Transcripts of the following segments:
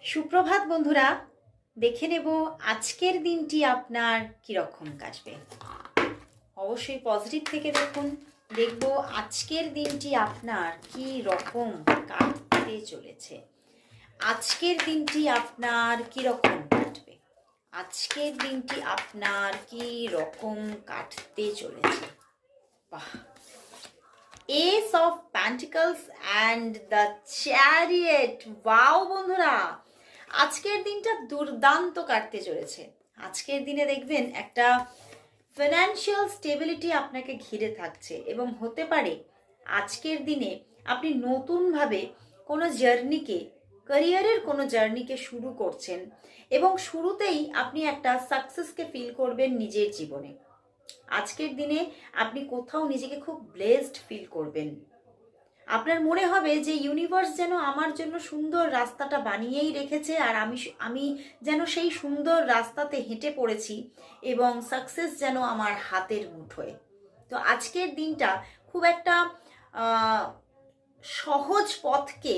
সুপ্রভাত বন্ধুরা, দেখে নেব আজকের দিনটি আপনার কীরকম কাটবে। অবশ্যই পজিটিভ থেকে দেখুন, দেখব আজকের দিনটি আপনার কি রকম কাটতে চলেছে। আজকের দিনটি আপনার কি রকম কাটবে, আজকের দিনটি আপনার কি রকম কাটতে চলেছে। বাহ, S of pentacles and the chariot. Wow বন্ধুরা, আজকের দিনটা দুর্দান্ত কাটতে চলেছে। আজকের দিনে দেখবেন একটা ফিনান্সিয়াল স্টেবিলিটি আপনাকে ঘিরে থাকছে এবং হতে পারে আজকের দিনে আপনি নতুনভাবে কোনো জার্নিকে, ক্যারিয়ারের কোনো জার্নিকে শুরু করছেন এবং শুরুতেই আপনি একটা সাকসেসকে ফিল করবেন নিজের জীবনে। আজকের দিনে আপনি কোথাও নিজেকে খুব ব্লেসড ফিল করবেন। আপনার মনে হবে যে ইউনিভার্স যেন আমার জন্য সুন্দর রাস্তাটা বানিয়েই রেখেছে, আর আমি যেন সেই সুন্দর রাস্তাতে হেঁটে পড়েছি এবং সাকসেস যেন আমার হাতের মুঠোয়। তো আজকের দিনটা খুব একটা সহজ পথকে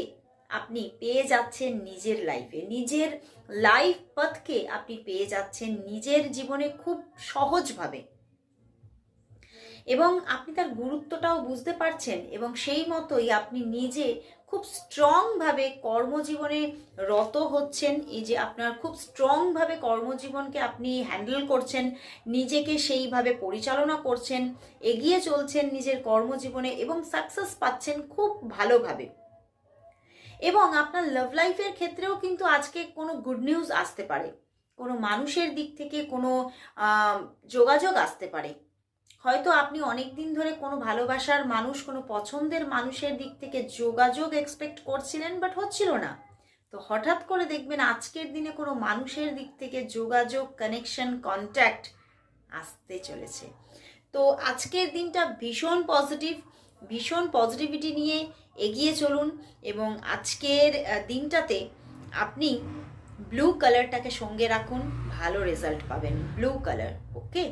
আপনি পেয়ে যাচ্ছেন নিজের লাইফে, নিজের লাইফ পথকে আপনি পেয়ে যাচ্ছেন নিজের জীবনে খুব সহজভাবে, এবং আপনি তার গুরুত্বটাও বুঝতে পারছেন এবং সেই মতোই আপনি নিজে খুব স্ট্রংভাবে কর্মজীবনে রত হচ্ছেন। এই যে আপনার খুব স্ট্রংভাবে কর্মজীবনকে আপনি হ্যান্ডেল করছেন, নিজেকে সেইভাবে পরিচালনা করছেন, এগিয়ে চলছেন নিজের কর্মজীবনে এবং সাকসেস পাচ্ছেন খুব ভালোভাবে। এবং আপনার লাভ লাইফের ক্ষেত্রেও কিন্তু আজকে কোনো গুড নিউজ আসতে পারে, কোনো মানুষের দিক থেকে কোনো যোগাযোগ আসতে পারে। হয়তো আপনি অনেক দিন ধরে কোনো ভালোবাসার মানুষ, কোনো পছন্দের মানুষের দিক থেকে যোগাযোগ এক্সপেক্ট করছিলেন, বাট হচ্ছিল না। তো হঠাৎ করে দেখবেন আজকের দিনে কোনো মানুষের দিক থেকে যোগাযোগ, কানেকশন, কন্ট্যাক্ট আসতে চলেছে। তো আজকের দিনটা ভীষণ পজিটিভ, ভীষণ পজিটিভিটি নিয়ে এগিয়ে চলুন এবং আজকের দিনটাতে আপনি ব্লু কালারটাকে সঙ্গে রাখুন, ভালো রেজাল্ট পাবেন। ব্লু কালার, ওকে।